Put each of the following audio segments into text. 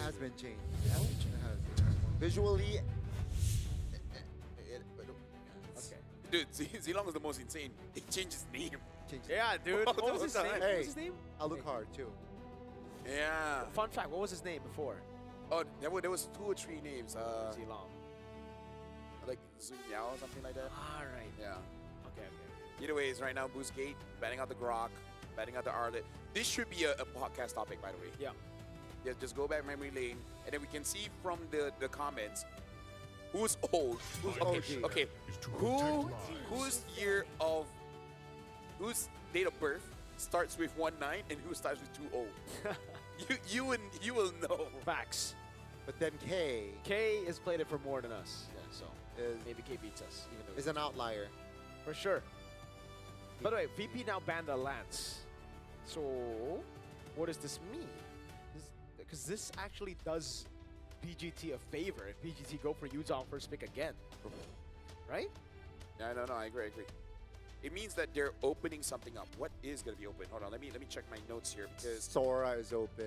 has been changed. It has been. Visually, Okay. Dude, Zilong is the most insane. He changed his name. changes. Yeah, dude. What What was his the name? heck? What was his name? Alucard too. Yeah. Fun fact, what was his name before? Oh, there was 2 or 3 names. Zilong. Like Zun Yao or something like that. Alright. Yeah. Okay. Either ways, right now, Boostgate, batting out the Grok, batting out the Arlet. This should be a podcast topic, by the way. Yeah. Yeah, just go back memory lane, and then we can see from the comments who's old. OG? Okay. Whose date of birth starts with 19 and who starts with 20? you will know. Facts. But then K K has played it for more than us. Yeah, so is maybe K beats us, even though is an outlier. for sure. By the way, VP now banned the Lance. So what does this mean? Because this actually does BGT a favor if BGT go for Yuzong first pick again. Right? Yeah, no, I agree. It means that they're opening something up. What is going to be open? Hold on, let me check my notes here because Sora is open.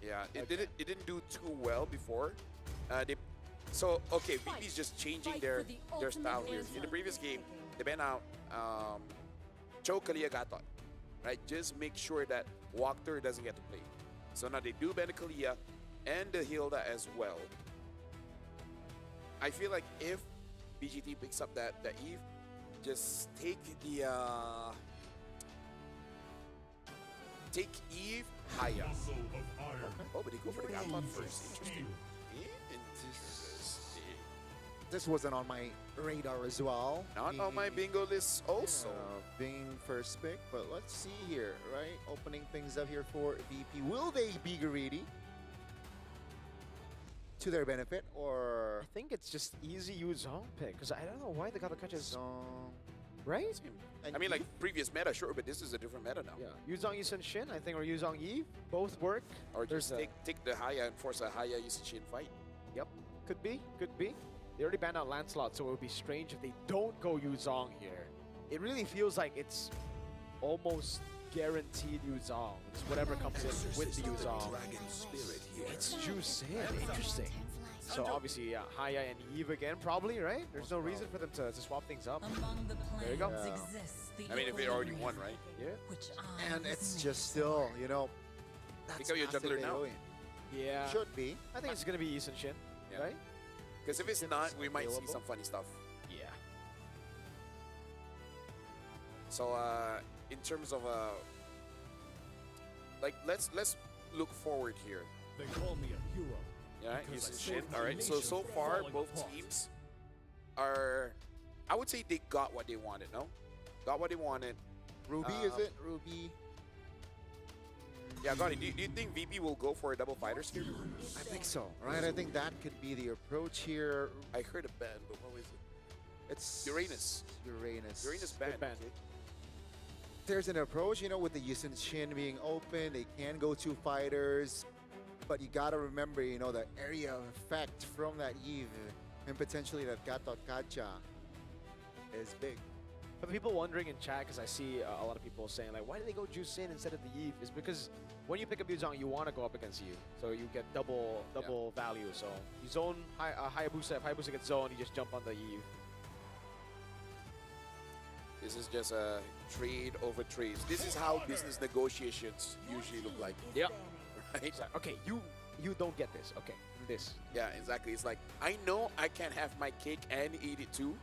yeah, it didn't do too well before. VP's just changing their style here. In the previous game, they banned out Cho Kalia Gatot, right? Just make sure that Walker doesn't get to play. So now they do ban the Kalia and the Hilda as well. I feel like if BGT picks up that Eve, just take the take Eve Haya. Oh, but they go for the Gatot first. Interesting. This wasn't on my radar as well. Not on my bingo list also. Being first pick, but let's see here, right? Opening things up here for VP. Will they be greedy to their benefit, or I think it's just easy Yuzong pick because I don't know why they got the catches. Zong? Right? And I mean, like previous meta, sure, but this is a different meta now. Yeah. Yuzong Yusun Shin, I think, or Yuzong Eve. Both work. Or There's just take the Haya and force a Haya Yusichin fight. Yep. Could be. They already banned out Lancelot, so it would be strange if they don't go Yuzong here. It really feels like it's almost guaranteed Yuzong. It's whatever comes in with the Yuzong. It's Juice in. Interesting. So obviously, yeah, Haya and Eve again, probably, right? There's no reason for them to swap things up. There you go. I mean, if they already won, right? Yeah. And it's just still, that's Pick up your juggler massively now. annoying. Yeah. Should be. I think it's going to be Yisun Shin, Yeah. right? Because if it's not, we might see available. some funny stuff. Yeah. So, in terms of like, let's look forward here. They call me a hero. Yeah, Because I Yusichin. saved All my right. So nation far, from both falling teams are. I would say they got what they wanted. No, got what they wanted. Ruby, is it? Ruby. Yeah, got it. Do you think VP will go for a double fighters here? I think so, right? I think that could be the approach here. I heard a band, but what was it? It's Uranus. Uranus band. band. kid. There's an approach, with the Yusun Shin being open. They can go 2 fighters, but you gotta remember, the area of effect from that Eve and potentially that Gatot Kacha is big. For the people wondering in chat, because I see a lot of people saying, like, why did they go Juice in instead of the Eve? Is because when you pick up Yuzong, you want to go up against you. So you get double value. So you zone Hayabusa. If Hayabusa gets zoned, you just jump on the Eve. This is just a trade over trades. This is how business negotiations usually look like. Yep. Right? Okay, you don't get this. Okay, this. Yeah, exactly. It's like, I know I can't have my cake and eat it too.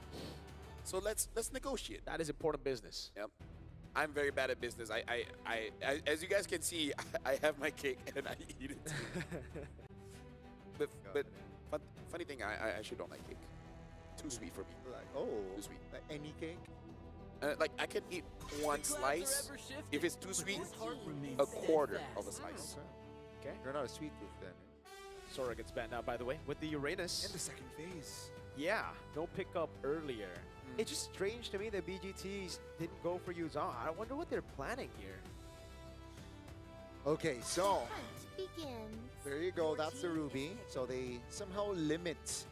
So let's negotiate. That is important business. Yep. I'm very bad at business. I as you guys can see, I have my cake and I eat it too. but funny thing, I actually don't like cake. Too sweet for me. Too sweet. Like any cake? Like I can eat one slice. If it's too sweet, a quarter of a slice. Okay. You're not a sweet tooth then. Sora gets banned out, by the way, with the Uranus. In the second phase. Yeah, no pickup earlier. It's just strange to me that BGTs didn't go for Yuzong. I wonder what they're planning here. Okay, so Begins. there you go. That's the Ruby. So they somehow limit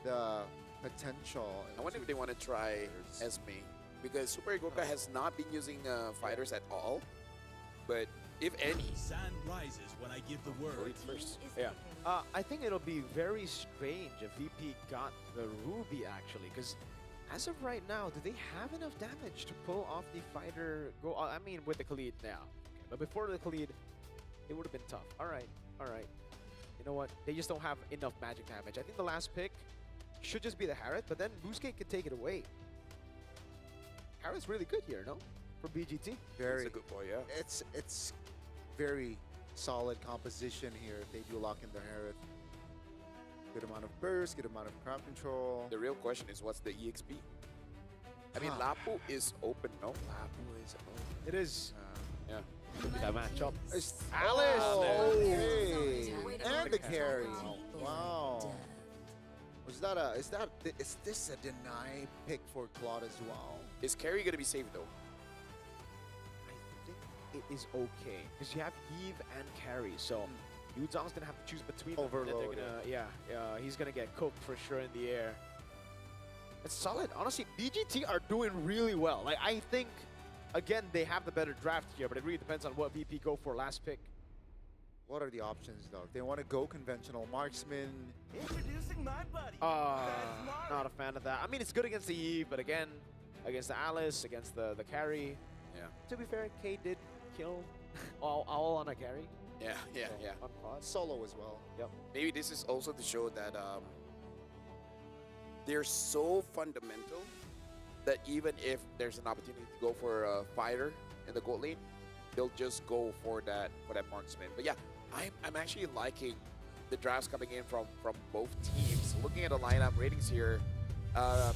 the potential. I wonder if they want to try Esme, because Super Goka has not been using fighters at all. But if any. Sun rises when I give the word. Lead first. Yeah. I think it'll be very strange if VP got the Ruby, actually, because as of right now, do they have enough damage to pull off the fighter go? I mean, with the Khalid now. Okay, but before the Khalid, it would have been tough. All right, all right. You know what? They just don't have enough magic damage. I think the last pick should just be the Harriet, but then Boostgate can take it away. Harriet's really good here, no? For BGT. Very. He's a good boy, yeah. It's very solid composition here if they do lock in the Harith. Good amount of burst, good amount of crowd control. The real question is, what's the EXP? I mean, Lapu is open, no? Lapu is It is. Yeah. That matchup. Alice! Oh, Okay. And the carry. Wow. Is this a deny pick for Claude as well? Is carry gonna be safe though? I think it is okay because you have Eve and carry, so Yuzong's gonna have to choose between them. And Overload. they're gonna, he's gonna get cooked for sure in the air. It's solid. Honestly, BGT are doing really well. Like, I think, again, they have the better draft here, but it really depends on what VP go for last pick. What are the options though? If they want to go conventional marksman, Introducing my buddy. Not a fan of that. I mean, it's good against the Eve, but again, against the Alice, against the carry. Yeah. To be fair, K did kill all on a carry. Yeah, yeah, so, yeah. On Claude. solo as well. Yep. Maybe this is also to show that they're so fundamental that even if there's an opportunity to go for a fighter in the gold lane, they'll just go for that marksman. But yeah, I'm actually liking the drafts coming in from both teams. Looking at the lineup ratings here, I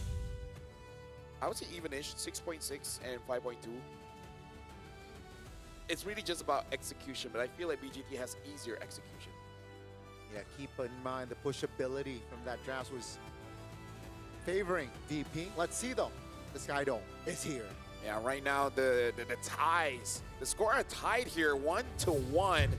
would say even-ish, 6.6 and 5.2. It's really just about execution, but I feel like BGT has easier execution. Yeah, keep in mind the pushability from that draft was favoring VP. Let's see though. The Skydome is here. Yeah, right now the ties, the score are tied here 1-1.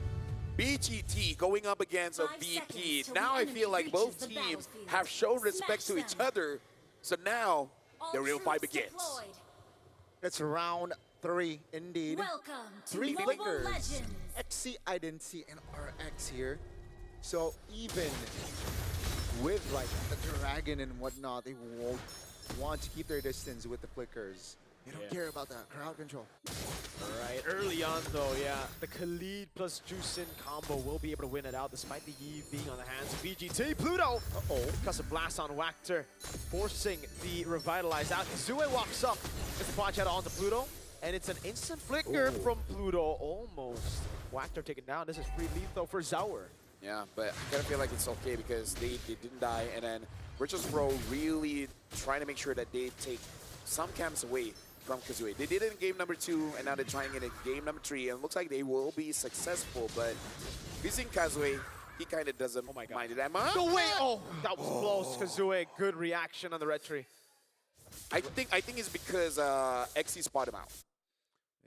BGT going up against a 5 VP. seconds till Now the I enemy feel like reaches both the teams battlefield. have shown respect to Smash each them. other. So now the All real fight troops begins. deployed. It's round 3 indeed. Welcome to 3 Mobile fingers. Legends. XC Identity and RX here. So even with like the dragon and whatnot, they won't want to keep their distance with the flickers. They don't Yeah. care about that crowd control. Right, early on though, yeah, the Khalid plus Juicin combo will be able to win it out despite the Eve being on the hands of BGT. Pluto! Uh-oh, cuts a blast on Wactor, forcing the Revitalize out. Zue walks up, gets the Quad Shadow onto Pluto, and it's an instant flicker from Pluto, almost. Wactor taken down, this is free lethal for Zauer. Yeah, but I kind of feel like it's okay because they didn't die, and then Vituspro really trying to make sure that they take some camps away from Kazooie. They did it in game number 2, and now they're trying it in game number 3, and it looks like they will be successful, but using Kazooie, he kind of doesn't mind it that much. No way! Oh, that was close. Kazooie, good reaction on the red tree. I think it's because XC spotted him out.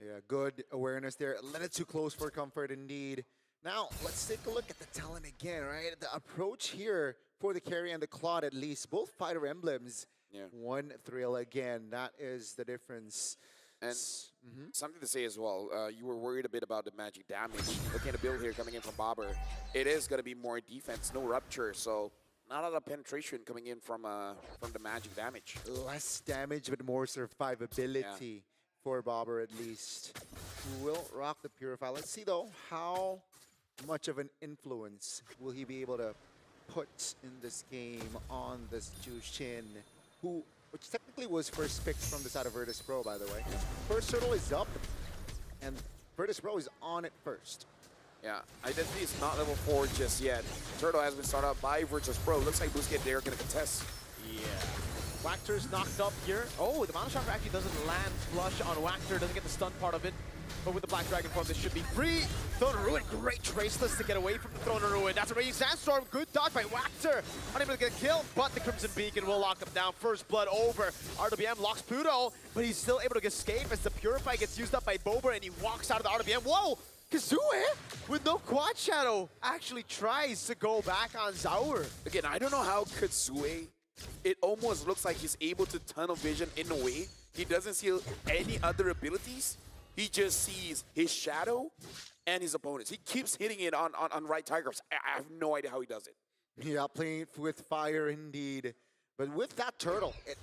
Yeah, good awareness there. A little too close for comfort indeed. Now, let's take a look at the talent again, right? The approach here for the carry and the Claude at least, both fighter emblems. Yeah. One thrill again, that is the difference. And something to say as well, you were worried a bit about the magic damage. Looking at the build here coming in from Bobber, it is going to be more defense, no rupture, so not a lot of penetration coming in from the magic damage. Less damage, but more survivability for Bobber at least. Who will rock the Purify. Let's see though, how much of an influence will he be able to put in this game on this Jushin, which technically was first picked from the side of Vituspro, by the way. First turtle is up, and Vituspro is on it first. Yeah, Identity is not level 4 just yet. Turtle has been started out by Vituspro. Looks like Boostgate they're going to contest. Yeah. Wactor's knocked up here. Oh, the Mana Chakra actually doesn't land flush on Wactor, doesn't get the stun part of it. But with the Black Dragon form, this should be free. Throne of Ruin, great Traceless to get away from the Throne of Ruin. That's a Raging Sandstorm, good dodge by Wactor. Unable to get killed, but the Crimson Beacon will lock him down. First blood over. RWM locks Pluto, but he's still able to escape as the Purify gets used up by Bober and he walks out of the RWM. Whoa! Kazooie, with no Quad Shadow, actually tries to go back on Zauer. Again, I don't know how Kazooie, it almost looks like he's able to tunnel vision in a way. He doesn't see any other abilities. He just sees his shadow and his opponents. He keeps hitting it on right Tigers. I have no idea how he does it. Yeah, playing with fire indeed. But with that turtle, it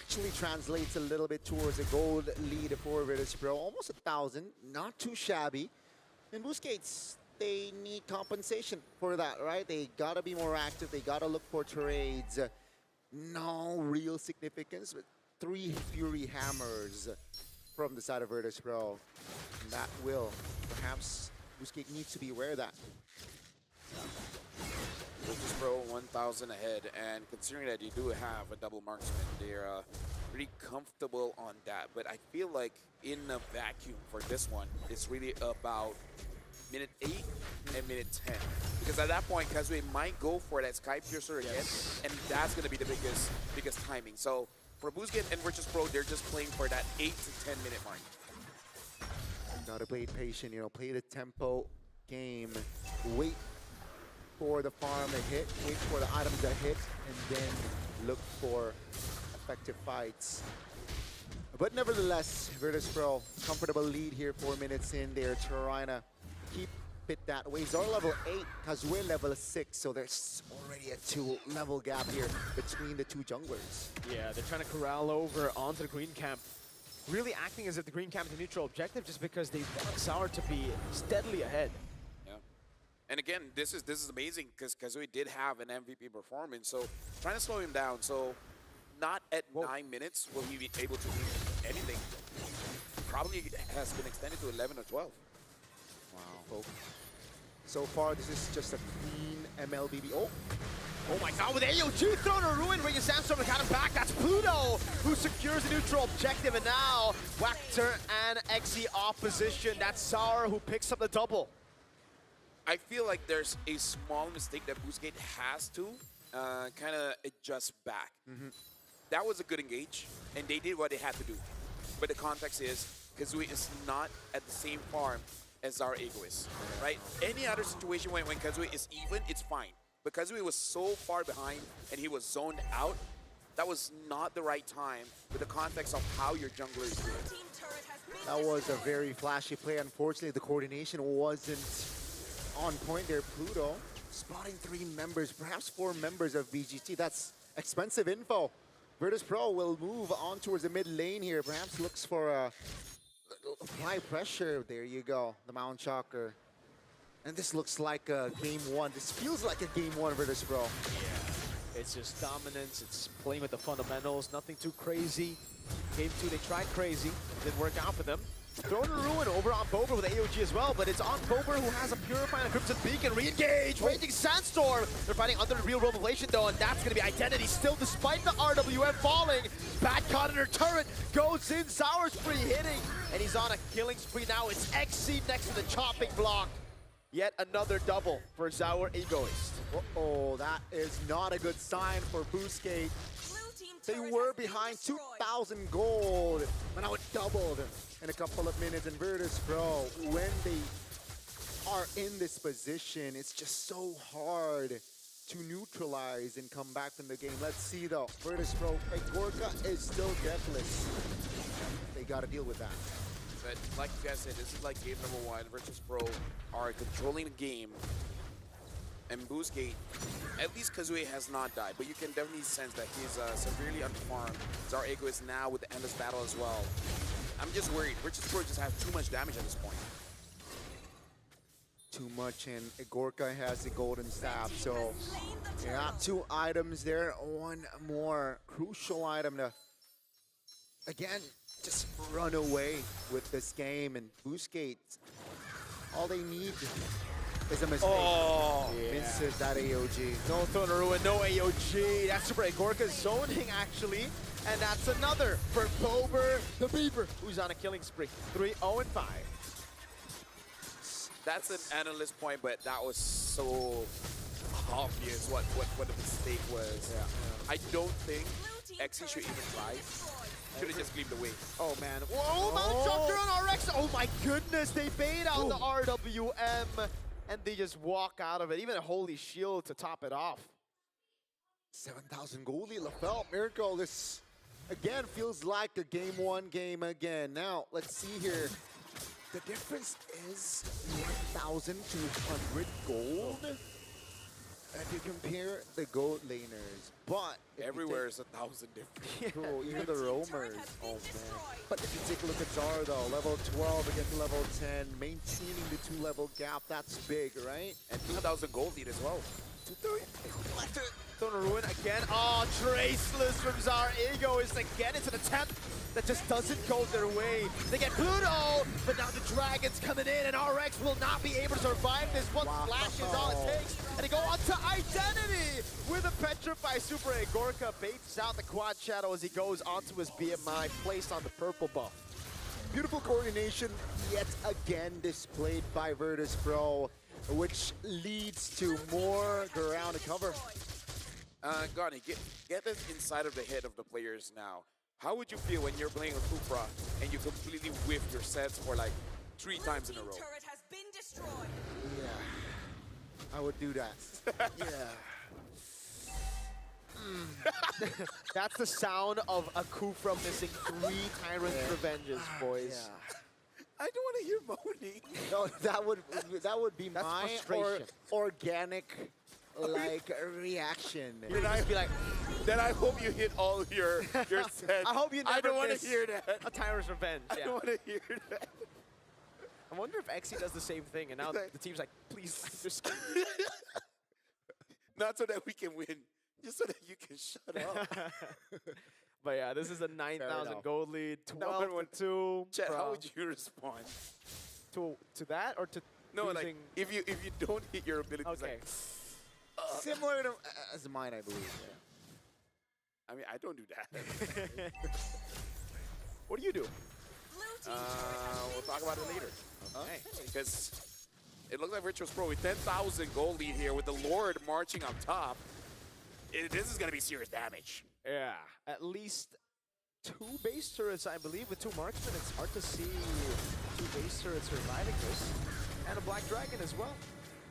actually translates a little bit towards a gold lead for Vituspro. Almost 1,000, not too shabby. And Boostgates, they need compensation for that, right? They gotta be more active. They gotta look for trades. No real significance, but 3 Fury Hammers from the side of Vituspro. And that will, perhaps, Boostgate needs to be aware of that. Vituspro 1,000 ahead, and considering that you do have a double marksman, they're pretty comfortable on that. But I feel like in a vacuum for this one, it's really about minute 8 and minute 10. Because at that point, Kazue might go for that Sky Piercer again, and that's going to be the biggest timing. So for Boostgate and Vituspro, they're just playing for that 8 to 10 minute mark. Gotta play it patient, you know, play the tempo game, wait for the farm to hit, wait for the items to hit, and then look for effective fights. But nevertheless, Vituspro, comfortable lead here, 4 minutes in there, trying to keep it that way. Zara level 8, Kazue level 6, so there's already a 2-level gap here between the two junglers. Yeah, they're trying to corral over onto the green camp. Really acting as if the green camp is a neutral objective just because they want Sour to be steadily ahead. And again, this is amazing because Kazue did have an MVP performance, so trying to slow him down. So not at 9 minutes will he be able to do anything. Probably has been extended to 11 or 12. Wow. So far, this is just a clean MLBB. Oh my god, with AOG thrown a ruin, bringing Sandstorm and got him back. That's Pluto, who secures a neutral objective, and now Wactor and Xe opposition. That's Sour, who picks up the double. I feel like there's a small mistake that Boostgate has to kind of adjust back. That was a good engage, and they did what they had to do. But the context is, Kazue is not at the same farm as our Ego is, right? Any other situation when Kazue is even, it's fine. But Kazue was so far behind, and he was zoned out, that was not the right time with the context of how your jungler is doing. That was a very flashy play. Unfortunately, the coordination wasn't on point there. Pluto spotting 3 members, perhaps 4 members of VGT. That's expensive info. Vituspro will move on towards the mid lane here. Perhaps looks for a apply pressure. There you go, the Mount Shocker. And this looks like a game 1. This feels like a game 1 Vituspro. Yeah, it's just dominance. It's playing with the fundamentals. Nothing too crazy. Game 2, they tried crazy. Didn't work out for them. Throwing a ruin over on Bober with AOG as well, but it's on Bober who has a Purify and a Crimson Beacon. Re-engage, Raging Sandstorm. They're fighting under the real revelation though, and that's going to be Identity still despite the RWM falling. Bad caught in her turret, goes in, Sour Spree hitting, and he's on a killing spree now. It's Xe next to the chopping block. Yet another double for Sour Egoist. Uh-oh, that is not a good sign for Boostgate. They were behind 2,000 gold, but now it doubled in a couple of minutes. And Vituspro, when they are in this position, it's just so hard to neutralize and come back from the game. Let's see though, Vituspro, Gorka is still deathless. They gotta deal with that. But like you guys said, this is like game number 1. Vituspro are controlling the game. And Boostgate, at least Kazue has not died, but you can definitely sense that he's severely underfarmed. Zara Ego is now with the endless battle as well. I'm just worried. Vituspro just have too much damage at this point. Too much, and Gorka has the golden staff, so yeah, 2 items there. 1 more crucial item to, again, just run away with this game. And Boostgate, all they need is a mistake. Oh, Misses that AOG. No Throne of Ruin, no AOG. That's super. Gorka's zoning actually. And that's another for Bober, the Beaver, who's on a killing spree. 3-0-5. That's an analyst point, but that was so obvious what the mistake was. Yeah. I don't think Xe should even try. Should have just gleamed away. Oh man. Whoa, Mount Shocker on RX. Oh my goodness, they bait out the RWM. And they just walk out of it. Even a Holy Shield to top it off. 7,000 goldie, LaFell, Miracle. This, again, feels like a game 1 game again. Now, let's see here. The difference is 1,200 gold. If you compare the gold laners, but if you Everywhere is 1,000 different. Cool, even the roamers. Oh man. But if you take a look at Zara though, level 12 against level 10, maintaining the 2-level gap, that's big, right? And 2,000 gold lead as well. Don't ruin again. Oh, Traceless from Zara. Ego is again. It's an attempt that just doesn't go their way. They get Pluto, but now the Dragon's coming in, and RX will not be able to survive this. One splash is all it takes, and they go on to Identity with a Petrify Super. Gorka baits out the quad shadow as he goes onto his BMI, placed on the purple buff. Beautiful coordination yet again displayed by Vituspro, which leads to more ground to cover. Gani, get this inside of the head of the players now. How would you feel when you're playing a Kupra and you completely whiff your sets for like 3 times in a row? Turret has been destroyed. Yeah, I would do that. Yeah. That's the sound of a Kufra missing 3 Tyrant Revenges, boys. Yeah. I don't want to hear moaning. No, that would be That's my frustration. organic like reaction. You'd just be like, Then I hope you hit all your sets. I hope you never I don't want miss to hear that. a Tyrant's Revenge. I Yeah. don't want to hear that. I wonder if Exy does the same thing, and now Like- the team's like, please, just Not so that we can win, just so that you can shut up. But yeah, this is a 9,000 enough. gold lead, No, 12-2. Chet, how Bro. would you respond? to that or to No, like losing? if you don't hit your abilities, Okay. like, Similar to as mine, I believe. I mean, I don't do that. What do you do? Blue team's turret has We'll been talk about it destroyed. later. Okay. Because it looks like Vituspro with 10,000 gold lead here with the Lord marching up top. This is going to be serious damage. Yeah, at least 2 base turrets, I believe, with 2 marksmen. It's hard to see 2 base turrets surviving this. And a Black Dragon as well.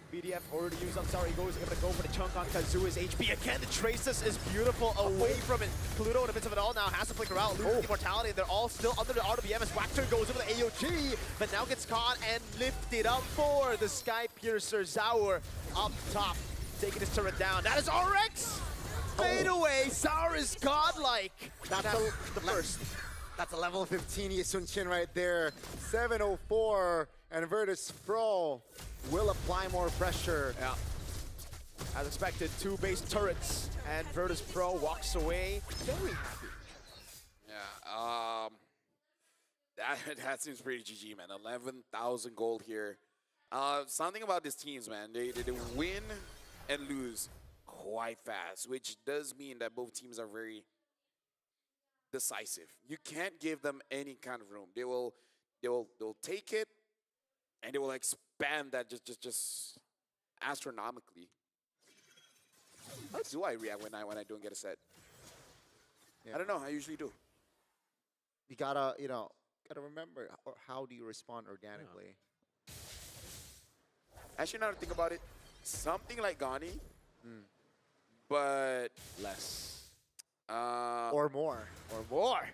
BDF already used up Zara. Ego's able to go for the chunk on Kazua's HP. Again, the Traceless is beautiful away from it. Pluto in the midst of it all now has to flicker out, loses immortality. They're all still under the RWM as Wactor goes over the AOG, but now gets caught and lifted up for the Sky Piercer. Zaur up top, taking his turret down. That is RX! Fade away, Zaur is godlike. That's the first. That's a level 15 Yisun Chin right there. 704, and Vituspro will apply more pressure. Yeah. As expected, 2 base turrets, and Vituspro walks away very happy. Yeah, that seems pretty GG, man. 11,000 gold here. Something about these teams, man. They win and lose quite fast, which does mean that both teams are very decisive. You can't give them any kind of room. They'll take it, and they will expand that just astronomically. How do I react when I don't get a set? Yeah. I don't know. I usually do. You gotta remember how do you respond organically. Actually, now to think about it, something like Gani, but Less. Or more. Or more.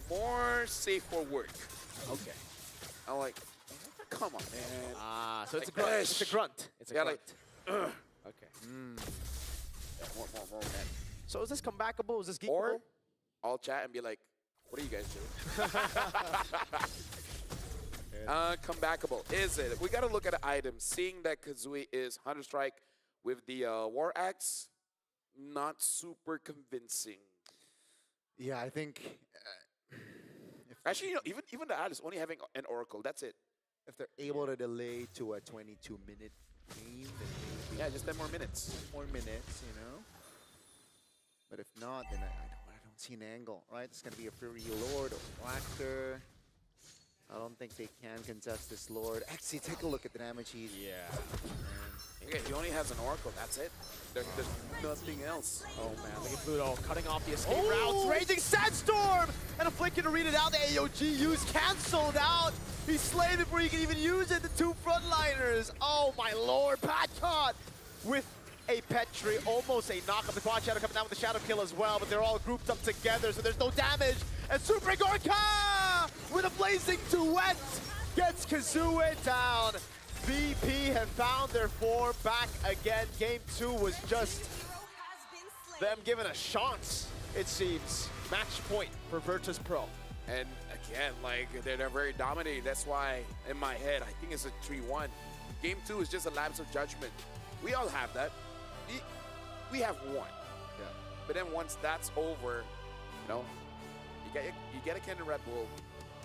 more safe for work. Okay. I'm like, come on, man. Ah, so it's a Like grunt. this. It's a grunt. It's a Yeah, grunt. like, Okay. more, man. So is this comebackable? Is this geekable? Or I'll chat and be like, what are you guys doing? Comebackable. Is it? We got to look at the items. Seeing that Kazooie is 100 Strike with the War Axe, not super convincing. Yeah, I think Actually, even the Alice only having an Oracle, that's it. if they're able to delay to a 22-minute game, then maybe Yeah, just 10 more minutes. more minutes, you know. But if not, then I don't see an angle, right? It's gonna be a free Lord or Wactor. I don't think they can contest this Lord. Actually, take a look at the damage he's. Yeah. Okay, he only has an Oracle, that's it. There's nothing else. Oh man, look at Pluto cutting off the escape routes. Raging Sandstorm! And a flicker to read it out. The AOG use cancelled out. He slayed before he can even use it. The 2 frontliners. Oh my lord. Pat caught with a Petri. Almost a knock up. The Quad Shadow coming down with the Shadow Kill as well, but they're all grouped up together, so there's no damage. And Super Gorka with a blazing duet gets Kazue down. VP have found their form back again. Game 2 was just Hero has been slain. them given a chance, it seems. Match point for Virtus.pro. And again, like, they're very dominating. That's why, in my head, I think it's a 3-1. Game 2 is just a lapse of judgment. We all have that. We have one. Yeah. But then once that's over, you know, you get a can of Red Bull,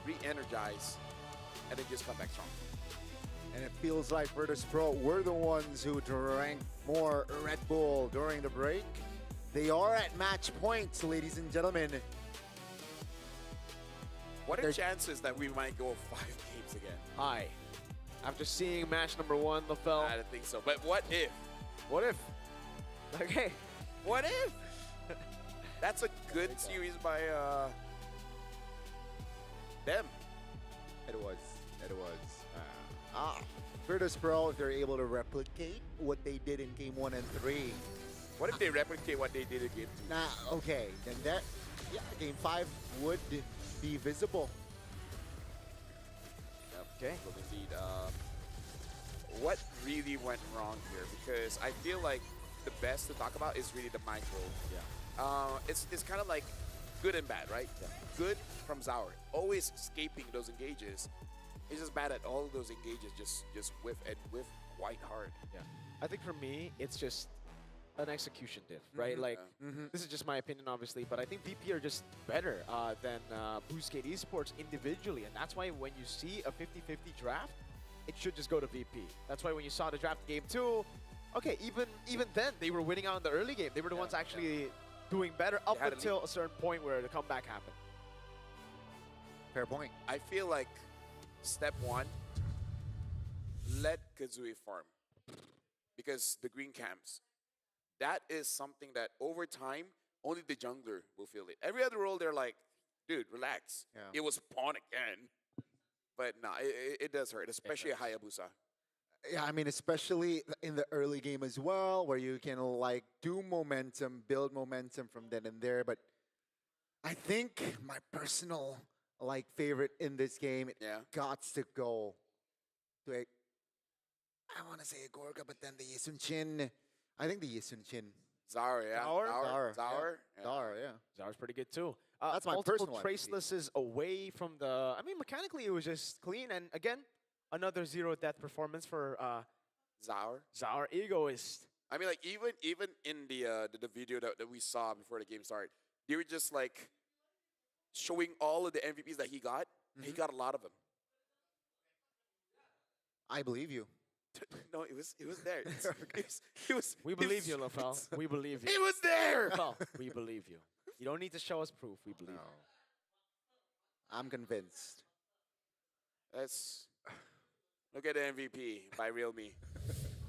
re-energize, and then just come back strong. And it feels like Vituspro were the ones who drank more Red Bull during the break. They are at match points, ladies and gentlemen. What are There's- chances that we might go 5 games again? High. After seeing match number 1, LaFell, I don't think so. But what if? what if? Okay. What if? That's a good series by them. It was. Vituspro, if they're able to replicate what they did in game 1 and 3. What if they replicate what they did in game 2? Nah, okay, then that, yeah, game 5 would be visible. Okay. Well, indeed. What really went wrong here? Because I feel like the best to talk about is really the micro. Yeah. It's kind of like good and bad, right? Yeah. Good from Zaur, always escaping those engages. He's just bad at all of those engages, just whiff and whiff quite hard. Yeah. I think for me, it's just an execution diff, right? Like, this is just my opinion, obviously, but I think VP are just better than Boostgate Esports individually, and that's why when you see a 50-50 draft, it should just go to VP. That's why when you saw the draft game 2, okay, even then, they were winning out in the early game. They were the ones actually doing better up had a until a certain point where the comeback happened. Fair point. I feel like step 1, let Kazui farm. Because the green camps, that is something that over time, only the jungler will feel it. Every other role, they're like, dude, relax. Yeah. It was pawn again. But no, it does hurt, especially a Hayabusa. Yeah, I mean, especially in the early game as well, where you can like do momentum, build momentum from then and there. But I think my personal like favorite in this game, it Yeah. gots to go to a, I want to say a Gorga, but then the Yisun Chin. I think the Yisun Chin. Zaur, yeah. Zaur, Zaur. yeah. Zaur, yeah. Zaur's pretty good too. That's my multiple personal tracelesses away from the. I mean, mechanically it was just clean, and again, another zero death performance for Zaur. Zaur Egoist. I mean, like even in the video that we saw before the game started, they were just like showing all of the MVPs that he got. He got a lot of them. I believe you. No, it was there. It was. We believe you, LaFell. We believe you. It was there. LaFell, we believe you. You don't need to show us proof. We believe No. I'm convinced. Let's look at the MVP by Real Me.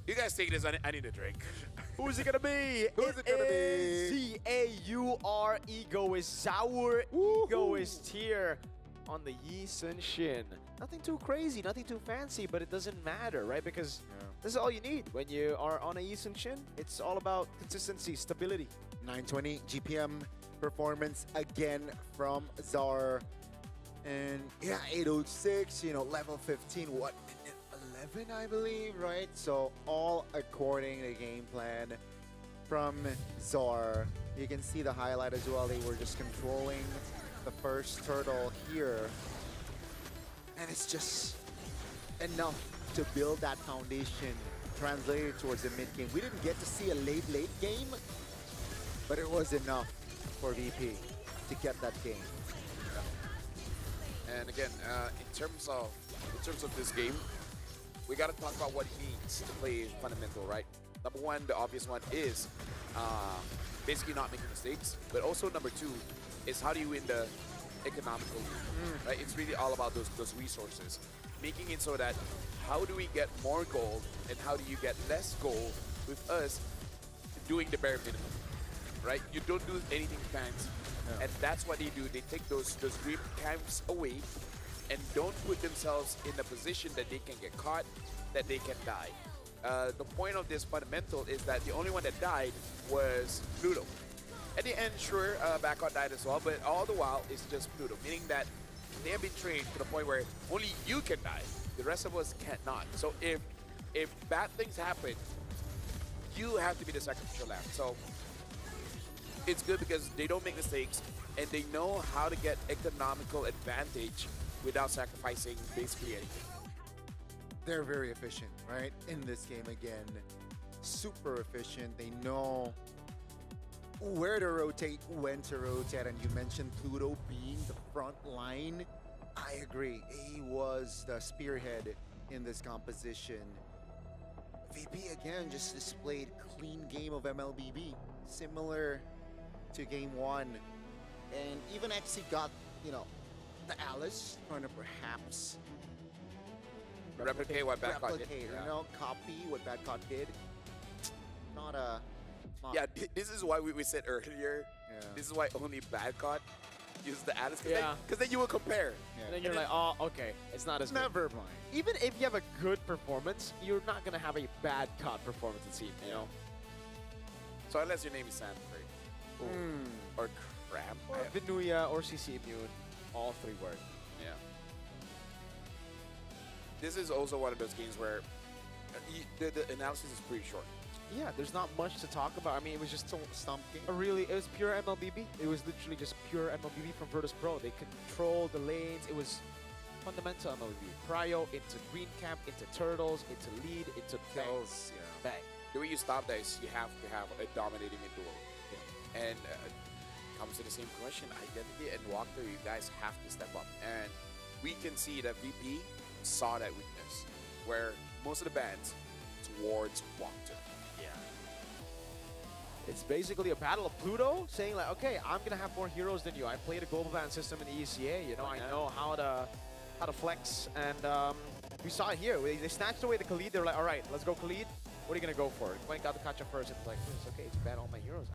You guys take this. I need a drink. you. Who's it gonna be? Who's it gonna be? Zaur Egoist. Zaur Egoist here on the Yi Sun Shin. Nothing too crazy, nothing too fancy, but it doesn't matter, right? Because this is all you need when you are on a Yi Sun Shin. It's all about consistency, stability. 920 GPM performance again from Zaur. And yeah, 806, you know, level 15, what, minute 11, I believe, right? So all according to game plan from Zaur. You can see the highlight as well. They were just controlling the first turtle here. And it's just enough to build that foundation translated towards the mid game. We didn't get to see a late game, but it was enough for VP to get that game. And again, in terms of this game, we got to talk about what it means to play fundamental, right? Number one, the obvious one is basically not making mistakes, but also number two is how do you win the economical league, right? It's really all about those resources, making it so that how do we get more gold and how do you get less gold with us doing the bare minimum, right? You don't do anything fancy. And that's what they do. They take those dream camps away and don't put themselves in a position that they can get caught, that they can die. The point of this fundamental is that the only one that died was Pluto. At the end, sure, Backup died as well, but all the while, it's just Pluto, meaning that they have been trained to the point where only you can die. The rest of us cannot. So if bad things happen, you have to be the sacrificial lamb. So it's good because they don't make mistakes and they know how to get economical advantage without sacrificing basically anything. They're very efficient, right? In this game again, super efficient. They know where to rotate, when to rotate, and you mentioned Pluto being the front line. I agree. He was the spearhead in this composition. VP again just displayed clean game of MLBB, similar to game 1. And even XC got, you know, the Alice trying to perhaps Replicate what Badcott did. replicate, you know, copy what Badcott did. Not a... Yeah, this is why we said earlier, Yeah. this is why only Badcott uses the Alice. Yeah. Because then you will compare. And then you're like, oh, okay, it's not as good. Never mind. Even if you have a good performance, you're not gonna have a bad COD performance, it seems, you know? So unless your name is Sanford or Crab. Or Vinuya or CC Immune, all 3 work. Yeah. This is also one of those games where the analysis is pretty short. Yeah, there's not much to talk about. I mean, it was just Stump game. it was pure MLBB. It was literally just pure MLBB from Vituspro. They controlled the lanes. It was fundamental MLBB. Prio into green camp, into turtles, into lead, into kills. Yeah. Bang. The way you stop that is you have to have a dominating mid duel. And comes to the same question, Identity and Walker, you guys have to step up. And we can see that VP saw that weakness, where most of the bans towards Walker. Yeah. It's basically a battle of Pluto saying like, okay, I'm gonna have more heroes than you. I played a global ban system in the ECA. You know, I know how to flex, and we saw it here. They snatched away the Khalid. They're like, all right, let's go Khalid. What are you gonna go for? Went got the Kacha first. It's like, it's okay, it's ban all my heroes.